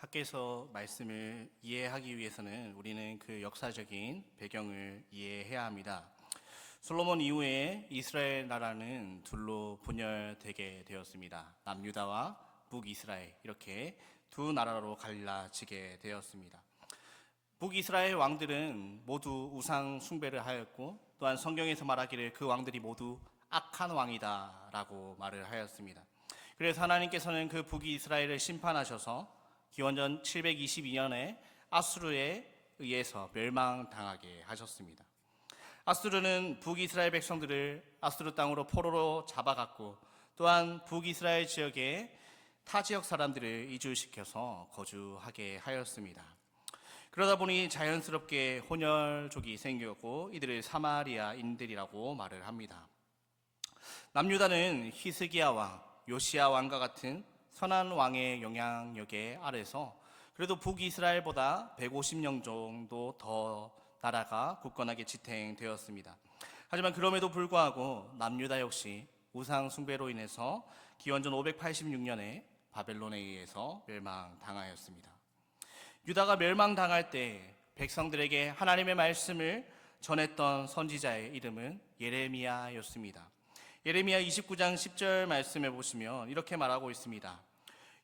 학계에서 말씀을 이해하기 위해서는 우리는 그 역사적인 배경을 이해해야 합니다. 솔로몬 이후에 이스라엘 나라는 둘로 분열되게 되었습니다. 남유다와 북이스라엘, 이렇게 두 나라로 갈라지게 되었습니다. 북이스라엘 왕들은 모두 우상 숭배를 하였고, 또한 성경에서 말하기를 그 왕들이 모두 악한 왕이다 라고 말을 하였습니다. 그래서 하나님께서는 그 북이스라엘을 심판하셔서 기원전 722년에 아수르에 의해서 멸망당하게 하셨습니다. 아수르는 북이스라엘 백성들을 아수르 땅으로 포로로 잡아갔고, 또한 북이스라엘 지역에 타 지역 사람들을 이주시켜서 거주하게 하였습니다. 그러다 보니 자연스럽게 혼혈족이 생겼고, 이들을 사마리아인들이라고 말을 합니다. 남유다는 히스기야 왕, 요시야 왕과 같은 선한 왕의 영향력에 아래서 그래도 북이스라엘보다 150년 정도 더 나라가 굳건하게 지탱되었습니다. 하지만 그럼에도 불구하고 남유다 역시 우상 숭배로 인해서 기원전 586년에 바벨론에 의해서 멸망당하였습니다. 유다가 멸망당할 때 백성들에게 하나님의 말씀을 전했던 선지자의 이름은 예레미야였습니다. 예레미야 29장 10절 말씀에 보시면 이렇게 말하고 있습니다.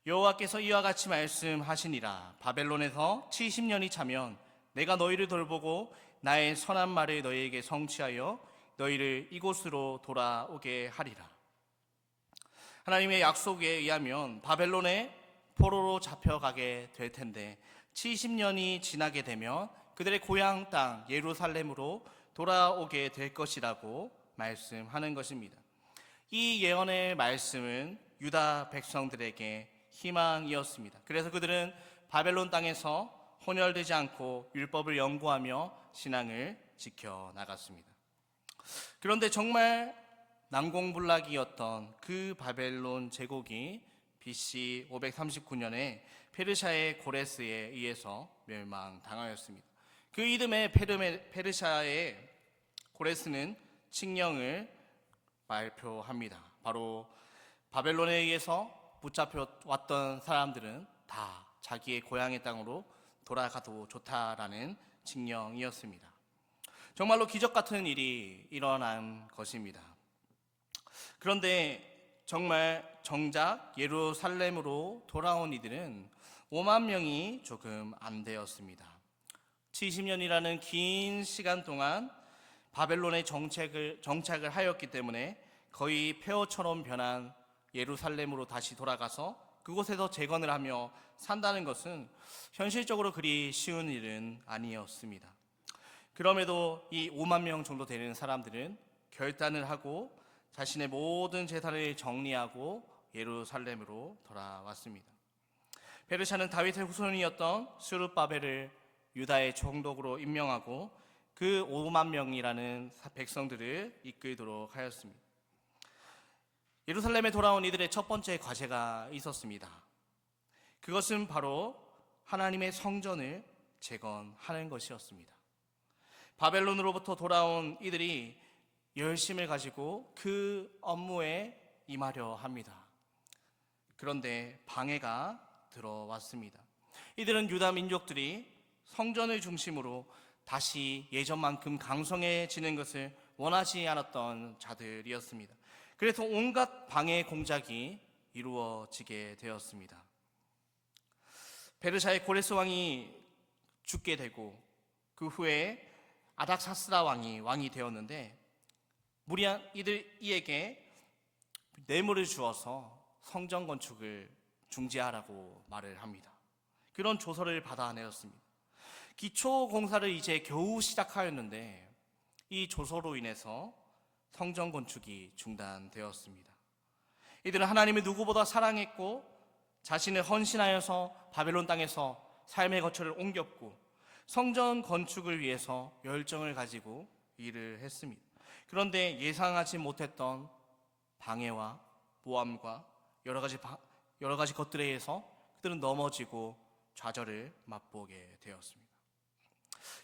여호와께서 이와 같이 말씀하시니라. 바벨론에서 70년이 차면 내가 너희를 돌보고 나의 선한 말을 너희에게 성취하여 너희를 이곳으로 돌아오게 하리라. 하나님의 약속에 의하면 바벨론에 포로로 잡혀가게 될 텐데 70년이 지나게 되면 그들의 고향 땅 예루살렘으로 돌아오게 될 것이라고 말씀하는 것입니다. 이 예언의 말씀은 유다 백성들에게 희망이었습니다. 그래서 그들은 바벨론 땅에서 혼혈되지 않고 율법을 연구하며 신앙을 지켜나갔습니다. 그런데 정말 난공불락이었던 그 바벨론 제국이 BC 539년에 페르시아의 고레스에 의해서 멸망당하였습니다. 그 이듬해 페르시아의 고레스는 칙령을 발표합니다. 바로 바벨론에 의해서 붙잡혀 왔던 사람들은 다 자기의 고향의 땅으로 돌아가도 좋다라는 칙령이었습니다. 정말로 기적 같은 일이 일어난 것입니다. 그런데 정작 예루살렘으로 돌아온 이들은 5만 명이 조금 안 되었습니다. 70년이라는 긴 시간 동안 바벨론에 정착을 하였기 때문에 거의 폐허처럼 변한 예루살렘으로 다시 돌아가서 그곳에서 재건을 하며 산다는 것은 현실적으로 그리 쉬운 일은 아니었습니다. 그럼에도 이 5만 명 정도 되는 사람들은 결단을 하고 자신의 모든 재산을 정리하고 예루살렘으로 돌아왔습니다. 페르시아는 다윗의 후손이었던 스룹바벨을 유다의 총독으로 임명하고 그 5만 명이라는 백성들을 이끌도록 하였습니다. 예루살렘에 돌아온 이들의 첫 번째 과제가 있었습니다. 그것은 바로 하나님의 성전을 재건하는 것이었습니다. 바벨론으로부터 돌아온 이들이 열심을 가지고 그 업무에 임하려 합니다. 그런데 방해가 들어왔습니다. 이들은 유다 민족들이 성전을 중심으로 다시 예전만큼 강성해지는 것을 원하지 않았던 자들이었습니다. 그래서 온갖 방해 공작이 이루어지게 되었습니다. 페르시아의 고레스 왕이 죽게 되고 그 후에 아닥사스다 왕이 되었는데 무리한 이에게 뇌물을 주어서 성전 건축을 중지하라고 말을 합니다. 그런 조서를 받아내었습니다. 기초 공사를 이제 겨우 시작하였는데 이 조서로 인해서 성전 건축이 중단되었습니다. 이들은 하나님을 누구보다 사랑했고 자신을 헌신하여서 바벨론 땅에서 삶의 거처를 옮겼고 성전 건축을 위해서 열정을 가지고 일을 했습니다. 그런데 예상하지 못했던 방해와 모함과 여러 가지 것들에 의해서 그들은 넘어지고 좌절을 맛보게 되었습니다.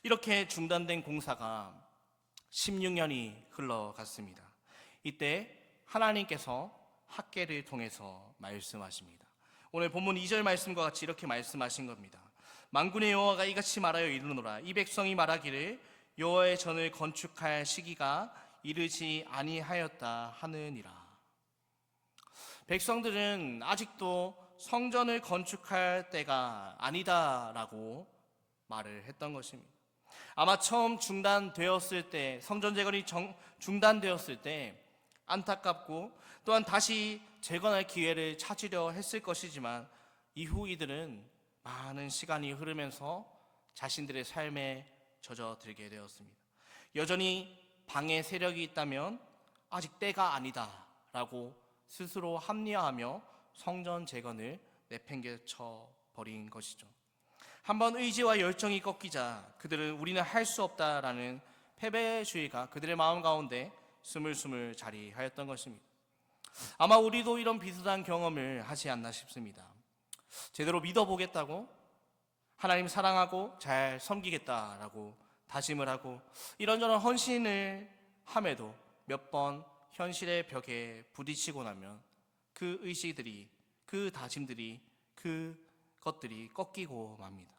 이렇게 중단된 공사가 16년이 흘러갔습니다. 이때 하나님께서 학개를 통해서 말씀하십니다. 오늘 본문 2절 말씀과 같이 이렇게 말씀하신 겁니다. 만군의 여호와가 이같이 말하여 이르노라. 이 백성이 말하기를 여호와의 전을 건축할 시기가 이르지 아니하였다 하느니라. 백성들은 아직도 성전을 건축할 때가 아니다라고 말을 했던 것입니다. 아마 처음 중단되었을 때, 성전 재건이 중단되었을 때 안타깝고 또한 다시 재건할 기회를 찾으려 했을 것이지만 이후 이들은 많은 시간이 흐르면서 자신들의 삶에 젖어들게 되었습니다. 여전히 방해 세력이 있다면 아직 때가 아니다라고 스스로 합리화하며 성전 재건을 내팽개쳐 버린 것이죠. 한번 의지와 열정이 꺾이자 그들은 우리는 할 수 없다라는 패배주의가 그들의 마음 가운데 스물스물 자리하였던 것입니다. 아마 우리도 이런 비슷한 경험을 하지 않나 싶습니다. 제대로 믿어보겠다고, 하나님 사랑하고 잘 섬기겠다라고 다짐을 하고 이런저런 헌신을 함에도 몇 번 현실의 벽에 부딪히고 나면 그 의식들이, 그 다짐들이, 그 것들이 꺾이고 맙니다.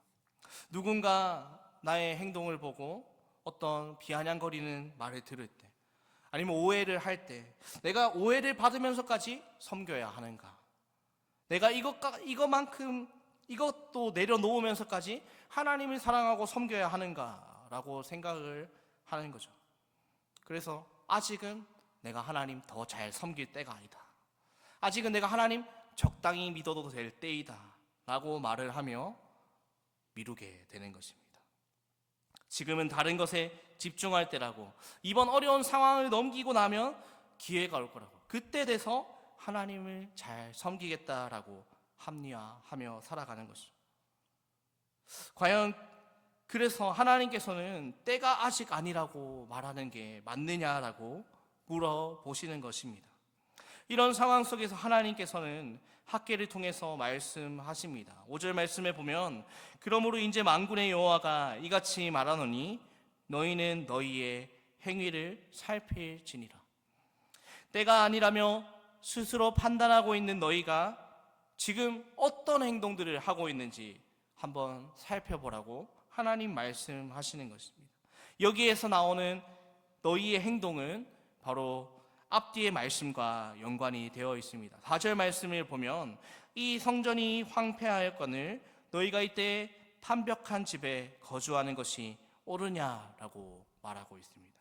누군가 나의 행동을 보고 어떤 비아냥거리는 말을 들을 때, 아니면 오해를 할 때, 내가 오해를 받으면서까지 섬겨야 하는가? 내가 이것도 내려놓으면서까지 하나님을 사랑하고 섬겨야 하는가라고 생각을 하는 거죠. 그래서 아직은 내가 하나님 더 잘 섬길 때가 아니다. 아직은 내가 하나님 적당히 믿어도 될 때이다 라고 말을 하며 미루게 되는 것입니다. 지금은 다른 것에 집중할 때라고, 이번 어려운 상황을 넘기고 나면 기회가 올 거라고, 그때 돼서 하나님을 잘 섬기겠다라고 합리화하며 살아가는 것이죠. 과연 그래서 하나님께서는 때가 아직 아니라고 말하는 게 맞느냐라고 물어보시는 것입니다. 이런 상황 속에서 하나님께서는 학개를 통해서 말씀하십니다. 5절 말씀에 보면 그러므로 이제 만군의 여호와가 이같이 말하노니 너희는 너희의 행위를 살필지니라. 때가 아니라며 스스로 판단하고 있는 너희가 지금 어떤 행동들을 하고 있는지 한번 살펴보라고 하나님 말씀하시는 것입니다. 여기에서 나오는 너희의 행동은 바로 앞뒤의 말씀과 연관이 되어 있습니다. 4절 말씀을 보면 이 성전이 황폐하였거늘 너희가 이때 판벽한 집에 거주하는 것이 옳으냐라고 말하고 있습니다.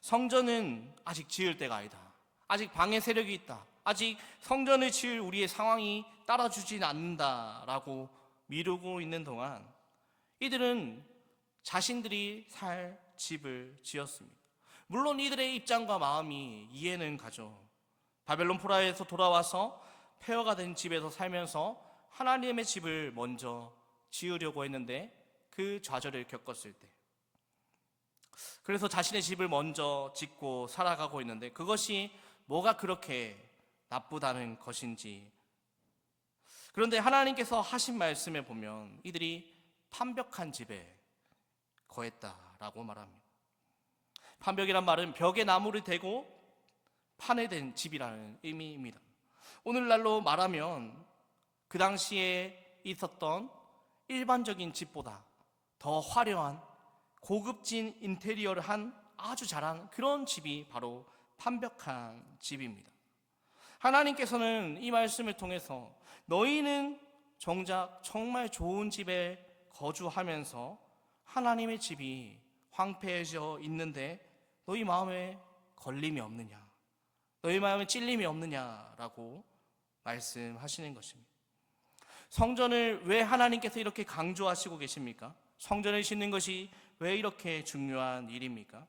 성전은 아직 지을 때가 아니다. 아직 방해 세력이 있다. 아직 성전을 지을 우리의 상황이 따라주진 않는다라고 미루고 있는 동안 이들은 자신들이 살 집을 지었습니다. 물론 이들의 입장과 마음이 이해는 가죠. 바벨론 포로에서 돌아와서 폐허가 된 집에서 살면서 하나님의 집을 먼저 지으려고 했는데 그 좌절을 겪었을 때, 그래서 자신의 집을 먼저 짓고 살아가고 있는데 그것이 뭐가 그렇게 나쁘다는 것인지. 그런데 하나님께서 하신 말씀에 보면 이들이 판벽한 집에 거했다라고 말합니다. 판벽이란 말은 벽에 나무를 대고 판에 된 집이라는 의미입니다. 오늘날로 말하면 그 당시에 있었던 일반적인 집보다 더 화려한 고급진 인테리어를 한 아주 잘한 그런 집이 바로 판벽한 집입니다. 하나님께서는 이 말씀을 통해서 너희는 정작 정말 좋은 집에 거주하면서 하나님의 집이 황폐해져 있는데 너희 마음에 걸림이 없느냐, 너희 마음에 찔림이 없느냐라고 말씀하시는 것입니다. 성전을 왜 하나님께서 이렇게 강조하시고 계십니까? 성전을 짓는 것이 왜 이렇게 중요한 일입니까?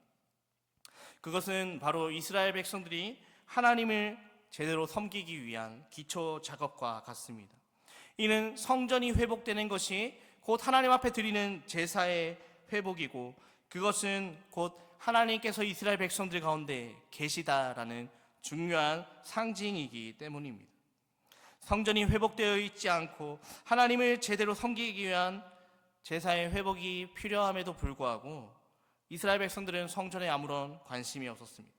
그것은 바로 이스라엘 백성들이 하나님을 제대로 섬기기 위한 기초 작업과 같습니다. 이는 성전이 회복되는 것이 곧 하나님 앞에 드리는 제사의 회복이고 그것은 곧 하나님께서 이스라엘 백성들 가운데 계시다라는 중요한 상징이기 때문입니다. 성전이 회복되어 있지 않고 하나님을 제대로 섬기기 위한 제사의 회복이 필요함에도 불구하고 이스라엘 백성들은 성전에 아무런 관심이 없었습니다.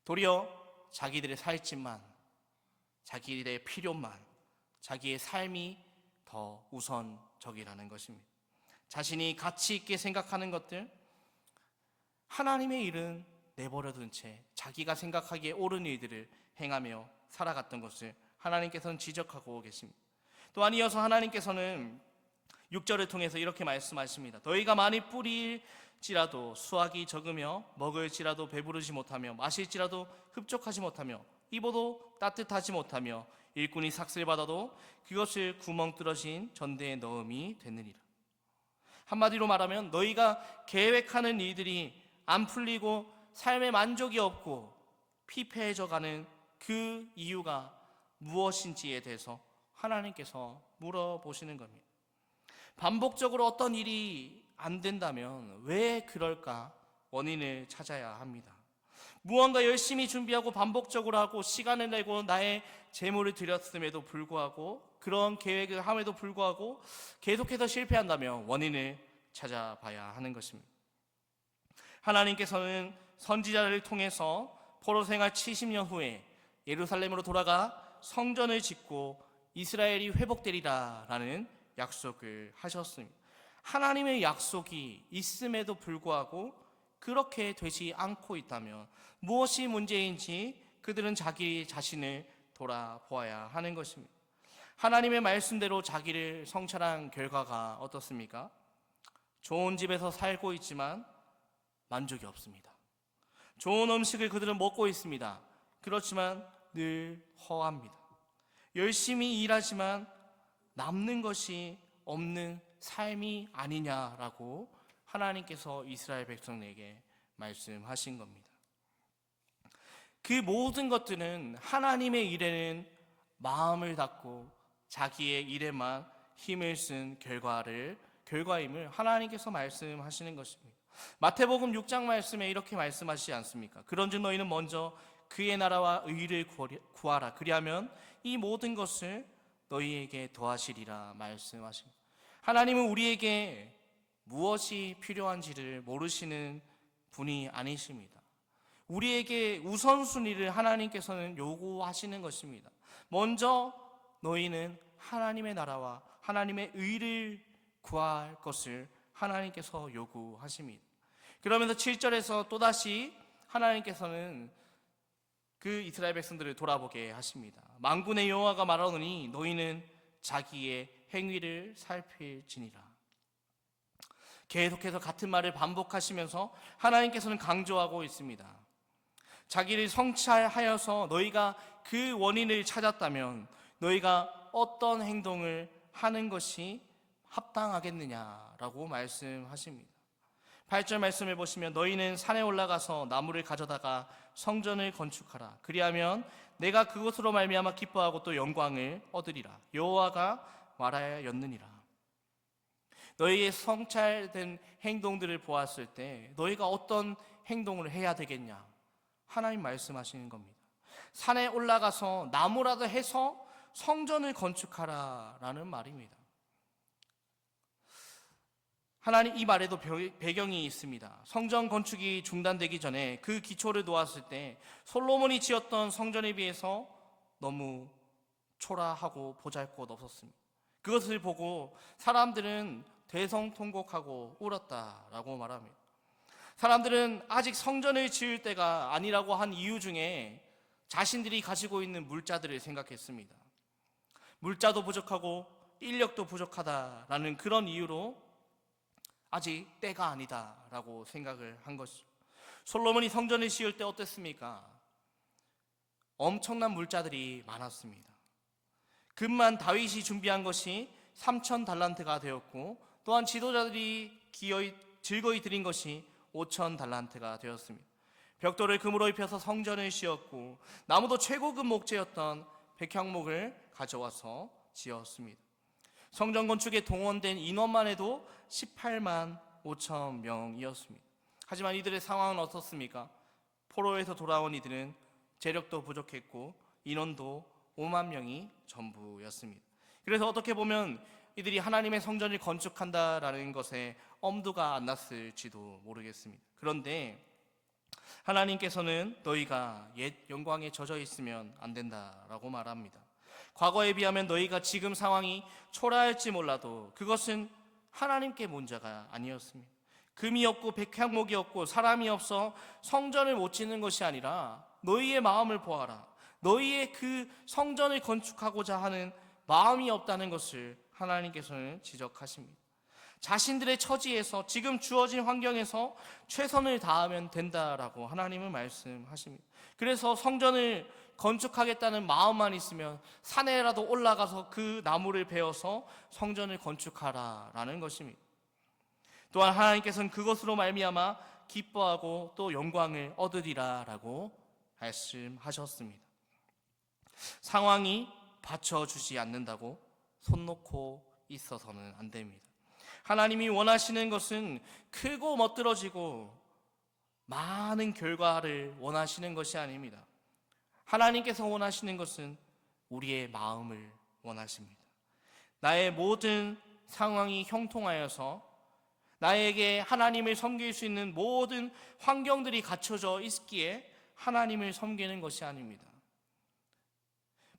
도리어 자기들의 살집만, 자기들의 필요만, 자기의 삶이 더 우선적이라는 것입니다. 자신이 가치 있게 생각하는 것들, 하나님의 일은 내버려둔 채 자기가 생각하기에 옳은 일들을 행하며 살아갔던 것을 하나님께서는 지적하고 계십니다. 또한 이어서 하나님께서는 6절을 통해서 이렇게 말씀하십니다. 너희가 많이 뿌릴지라도 수확이 적으며 먹을지라도 배부르지 못하며 마실지라도 흡족하지 못하며 입어도 따뜻하지 못하며 일꾼이 삭슬 받아도 그것을 구멍 뚫어진 전대에 넣음이 되느니라. 한마디로 말하면 너희가 계획하는 일들이 안 풀리고 삶에 만족이 없고 피폐해져 가는 그 이유가 무엇인지에 대해서 하나님께서 물어보시는 겁니다. 반복적으로 어떤 일이 안 된다면 왜 그럴까 원인을 찾아야 합니다. 무언가 열심히 준비하고 반복적으로 하고 시간을 내고 나의 재물을 들였음에도 불구하고 그런 계획을 함에도 불구하고 계속해서 실패한다면 원인을 찾아봐야 하는 것입니다. 하나님께서는 선지자를 통해서 포로 생활 70년 후에 예루살렘으로 돌아가 성전을 짓고 이스라엘이 회복되리라 라는 약속을 하셨습니다. 하나님의 약속이 있음에도 불구하고 그렇게 되지 않고 있다면 무엇이 문제인지 그들은 자기 자신을 돌아보아야 하는 것입니다. 하나님의 말씀대로 자기를 성찰한 결과가 어떻습니까? 좋은 집에서 살고 있지만 만족이 없습니다. 좋은 음식을 그들은 먹고 있습니다. 그렇지만 늘 허합니다. 열심히 일하지만 남는 것이 없는 삶이 아니냐라고 하나님께서 이스라엘 백성에게 말씀하신 겁니다. 그 모든 것들은 하나님의 일에는 마음을 닫고 자기의 일에만 힘을 쓴 결과임을 하나님께서 말씀하시는 것입니다. 마태복음 6장 말씀에 이렇게 말씀하시지 않습니까? 그런즉 너희는 먼저 그의 나라와 의를 구하라. 그리하면 이 모든 것을 너희에게 더하시리라 말씀하십니다. 하나님은 우리에게 무엇이 필요한지를 모르시는 분이 아니십니다. 우리에게 우선순위를 하나님께서는 요구하시는 것입니다. 먼저 너희는 하나님의 나라와 하나님의 의를 구할 것을 하나님께서 요구하십니다. 그러면서 7절에서 또다시 하나님께서는 그 이스라엘 백성들을 돌아보게 하십니다. 만군의 여호와가 말하노니 너희는 자기의 행위를 살필지니라. 계속해서 같은 말을 반복하시면서 하나님께서는 강조하고 있습니다. 자기를 성찰하여서 너희가 그 원인을 찾았다면 너희가 어떤 행동을 하는 것이 합당하겠느냐라고 말씀하십니다. 8절 말씀을 보시면 너희는 산에 올라가서 나무를 가져다가 성전을 건축하라. 그리하면 내가 그것으로 말미암아 기뻐하고 또 영광을 얻으리라. 여호와가 말하였느니라. 너희의 성찰된 행동들을 보았을 때 너희가 어떤 행동을 해야 되겠냐? 하나님 말씀하시는 겁니다. 산에 올라가서 나무라도 해서 성전을 건축하라라는 말입니다. 하나님 이 말에도 배경이 있습니다. 성전 건축이 중단되기 전에 그 기초를 놓았을 때 솔로몬이 지었던 성전에 비해서 너무 초라하고 보잘것없었습니다. 그것을 보고 사람들은 대성통곡하고 울었다라고 말합니다. 사람들은 아직 성전을 지을 때가 아니라고 한 이유 중에 자신들이 가지고 있는 물자들을 생각했습니다. 물자도 부족하고 인력도 부족하다라는 그런 이유로 아직 때가 아니다라고 생각을 한 것이죠. 솔로몬이 성전을 지을 때 어땠습니까? 엄청난 물자들이 많았습니다. 금만 다윗이 준비한 것이 3,000달란트가 되었고 또한 지도자들이 즐거이 드린 것이 5,000달란트가 되었습니다. 벽돌을 금으로 입혀서 성전을 씌웠고 나무도 최고급 목재였던 백향목을 가져와서 지었습니다. 성전 건축에 동원된 인원만 해도 18만 5천 명이었습니다. 하지만 이들의 상황은 어떻습니까? 포로에서 돌아온 이들은 재력도 부족했고 인원도 5만 명이 전부였습니다. 그래서 어떻게 보면 이들이 하나님의 성전을 건축한다라는 것에 엄두가 안 났을지도 모르겠습니다. 그런데 하나님께서는 너희가 옛 영광에 젖어 있으면 안 된다라고 말합니다. 과거에 비하면 너희가 지금 상황이 초라할지 몰라도 그것은 하나님께 문제가 아니었습니다. 금이 없고 백향목이 없고 사람이 없어 성전을 못 짓는 것이 아니라 너희의 마음을 보아라. 너희의 그 성전을 건축하고자 하는 마음이 없다는 것을 하나님께서는 지적하십니다. 자신들의 처지에서 지금 주어진 환경에서 최선을 다하면 된다라고 하나님은 말씀하십니다. 그래서 성전을 건축하겠다는 마음만 있으면 산에라도 올라가서 그 나무를 베어서 성전을 건축하라라는 것입니다. 또한 하나님께서는 그것으로 말미암아 기뻐하고 또 영광을 얻으리라라고 말씀하셨습니다. 상황이 받쳐주지 않는다고 손 놓고 있어서는 안 됩니다. 하나님이 원하시는 것은 크고 멋들어지고 많은 결과를 원하시는 것이 아닙니다. 하나님께서 원하시는 것은 우리의 마음을 원하십니다. 나의 모든 상황이 형통하여서 나에게 하나님을 섬길 수 있는 모든 환경들이 갖춰져 있기에 하나님을 섬기는 것이 아닙니다.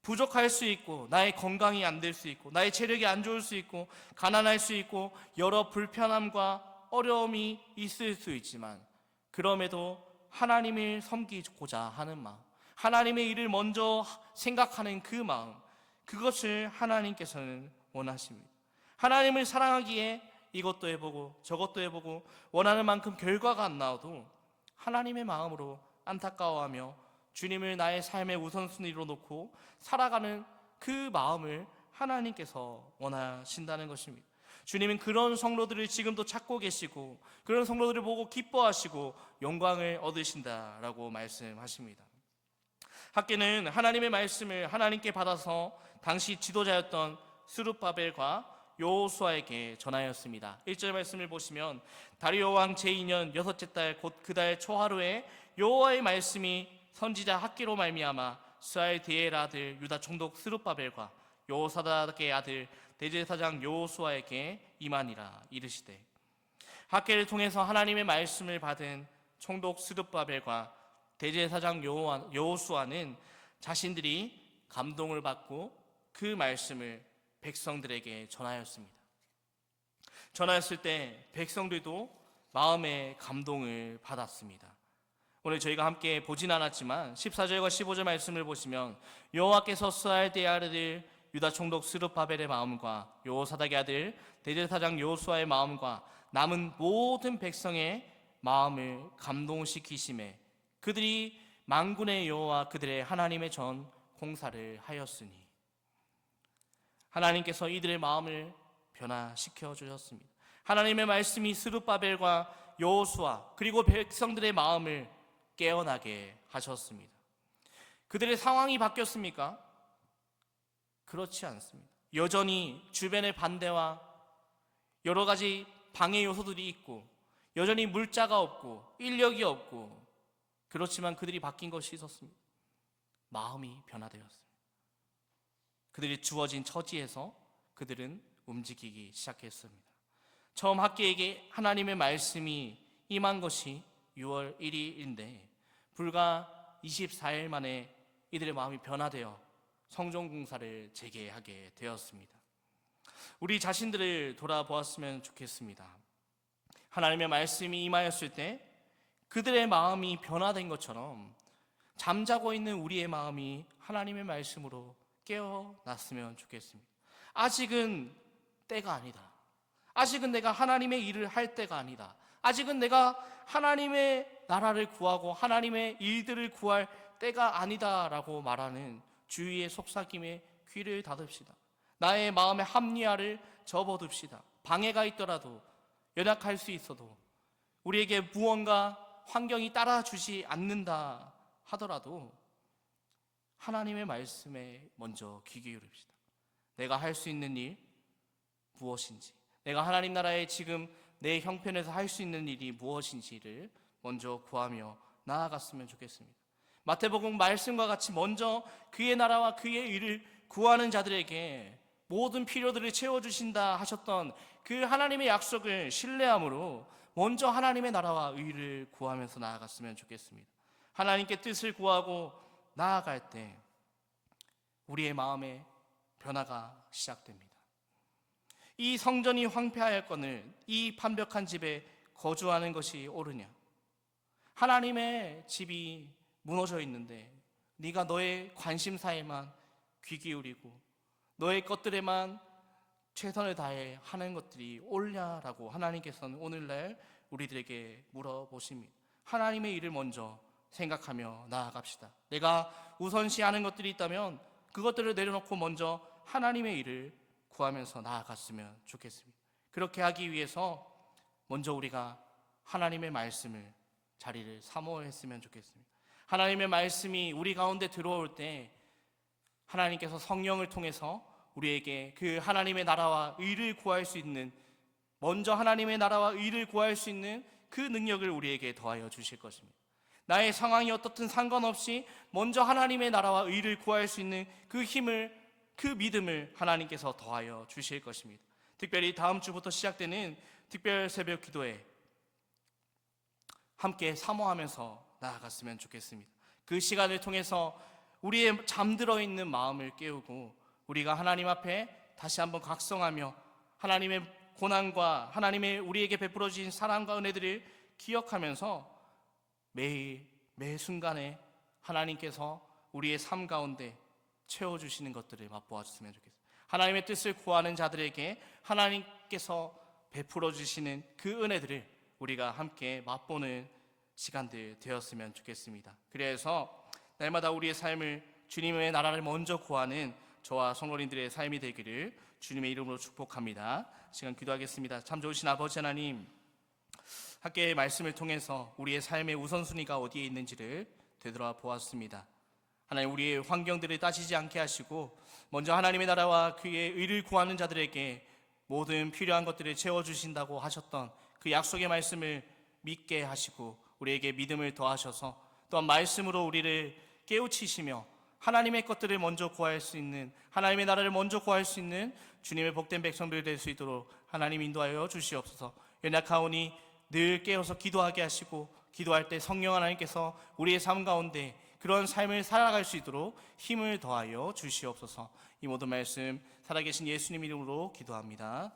부족할 수 있고 나의 건강이 안 될 수 있고 나의 체력이 안 좋을 수 있고 가난할 수 있고 여러 불편함과 어려움이 있을 수 있지만 그럼에도 하나님을 섬기고자 하는 마음, 하나님의 일을 먼저 생각하는 그 마음, 그것을 하나님께서는 원하십니다. 하나님을 사랑하기에 이것도 해보고 저것도 해보고 원하는 만큼 결과가 안 나와도 하나님의 마음으로 안타까워하며 주님을 나의 삶의 우선순위로 놓고 살아가는 그 마음을 하나님께서 원하신다는 것입니다. 주님은 그런 성도들을 지금도 찾고 계시고 그런 성도들을 보고 기뻐하시고 영광을 얻으신다라고 말씀하십니다. 학개는 하나님의 말씀을 하나님께 받아서 당시 지도자였던 스룹바벨과 여호수아에게 전하였습니다. 1절 말씀을 보시면 다리오 왕 제2년 여섯째 달 곧 그 달 초하루에 여호와의 말씀이 선지자 학개로 말미암아 스알디엘 아들 유다 총독 스룹바벨과 여호사닥의 아들 대제사장 여호수아에게 임하니라 이르시되, 학개를 통해서 하나님의 말씀을 받은 총독 스룹바벨과 대제사장 여호수아는 자신들이 감동을 받고 그 말씀을 백성들에게 전하였습니다. 전하였을 때 백성들도 마음의 감동을 받았습니다. 오늘 저희가 함께 보진 않았지만 14절과 15절 말씀을 보시면 여호와께서 스알디엘 아들 유다 총독 스룹바벨의 마음과 여호사닥의 아들 대제사장 여호수아의 마음과 남은 모든 백성의 마음을 감동시키심에 그들이 만군의 여호와 그들의 하나님의 전 공사를 하였으니, 하나님께서 이들의 마음을 변화시켜 주셨습니다. 하나님의 말씀이 스룹바벨과 여호수아 그리고 백성들의 마음을 깨어나게 하셨습니다. 그들의 상황이 바뀌었습니까? 그렇지 않습니다. 여전히 주변의 반대와 여러 가지 방해 요소들이 있고 여전히 물자가 없고 인력이 없고, 그렇지만 그들이 바뀐 것이 있었습니다. 마음이 변화되었습니다. 그들이 주어진 처지에서 그들은 움직이기 시작했습니다. 처음 학개에게 하나님의 말씀이 임한 것이 6월 1일인데 불과 24일 만에 이들의 마음이 변화되어 성전 공사를 재개하게 되었습니다. 우리 자신들을 돌아보았으면 좋겠습니다. 하나님의 말씀이 임하였을 때 그들의 마음이 변화된 것처럼 잠자고 있는 우리의 마음이 하나님의 말씀으로 깨어났으면 좋겠습니다. 아직은 때가 아니다. 아직은 내가 하나님의 일을 할 때가 아니다. 아직은 내가 하나님의 나라를 구하고 하나님의 일들을 구할 때가 아니다라고 말하는 주위의 속삭임에 귀를 닫읍시다. 나의 마음의 합리화를 접어둡시다. 방해가 있더라도, 연약할 수 있어도, 우리에게 무언가 환경이 따라주지 않는다 하더라도 하나님의 말씀에 먼저 귀 기울입시다. 내가 할 수 있는 일 무엇인지, 내가 하나님 나라에 지금 내 형편에서 할 수 있는 일이 무엇인지를 먼저 구하며 나아갔으면 좋겠습니다. 마태복음 말씀과 같이 먼저 그의 나라와 그의 일을 구하는 자들에게 모든 필요들을 채워주신다 하셨던 그 하나님의 약속을 신뢰함으로 먼저 하나님의 나라와 의를 구하면서 나아갔으면 좋겠습니다. 하나님께 뜻을 구하고 나아갈 때 우리의 마음에 변화가 시작됩니다. 이 성전이 황폐하였거늘 이 판벽한 집에 거주하는 것이 옳으냐? 하나님의 집이 무너져 있는데 네가 너의 관심사에만 귀 기울이고 너의 것들에만 최선을 다해 하는 것들이 옳냐라고 하나님께서는 오늘날 우리들에게 물어보십니다. 하나님의 일을 먼저 생각하며 나아갑시다. 내가 우선시하는 것들이 있다면 그것들을 내려놓고 먼저 하나님의 일을 구하면서 나아갔으면 좋겠습니다. 그렇게 하기 위해서 먼저 우리가 하나님의 말씀을 자리를 사모했으면 좋겠습니다. 하나님의 말씀이 우리 가운데 들어올 때 하나님께서 성령을 통해서 우리에게 그 하나님의 나라와 의를 구할 수 있는, 먼저 하나님의 나라와 의를 구할 수 있는 그 능력을 우리에게 더하여 주실 것입니다. 나의 상황이 어떻든 상관없이 먼저 하나님의 나라와 의를 구할 수 있는 그 힘을, 그 믿음을 하나님께서 더하여 주실 것입니다. 특별히 다음 주부터 시작되는 특별 새벽 기도에 함께 사모하면서 나아갔으면 좋겠습니다. 그 시간을 통해서 우리의 잠들어 있는 마음을 깨우고 우리가 하나님 앞에 다시 한번 각성하며 하나님의 고난과 하나님의 우리에게 베풀어 주신 사랑과 은혜들을 기억하면서 매일 매 순간에 하나님께서 우리의 삶 가운데 채워주시는 것들을 맛보아 주시면 좋겠습니다. 하나님의 뜻을 구하는 자들에게 하나님께서 베풀어 주시는 그 은혜들을 우리가 함께 맛보는 시간들 되었으면 좋겠습니다. 그래서 날마다 우리의 삶을 주님의 나라를 먼저 구하는 저와 성도님들의 삶이 되기를 주님의 이름으로 축복합니다. 시간 기도하겠습니다. 참 좋으신 아버지 하나님, 함께 말씀을 통해서 우리의 삶의 우선순위가 어디에 있는지를 되돌아 보았습니다. 하나님, 우리의 환경들을 따지지 않게 하시고 먼저 하나님의 나라와 그의 의를 구하는 자들에게 모든 필요한 것들을 채워주신다고 하셨던 그 약속의 말씀을 믿게 하시고 우리에게 믿음을 더하셔서 또한 말씀으로 우리를 깨우치시며 하나님의 것들을 먼저 구할 수 있는, 하나님의 나라를 먼저 구할 수 있는 주님의 복된 백성들 될 수 있도록 하나님 인도하여 주시옵소서. 연약하오니 늘 깨어서 기도하게 하시고 기도할 때 성령 하나님께서 우리의 삶 가운데 그런 삶을 살아갈 수 있도록 힘을 더하여 주시옵소서. 이 모든 말씀 살아계신 예수님 이름으로 기도합니다.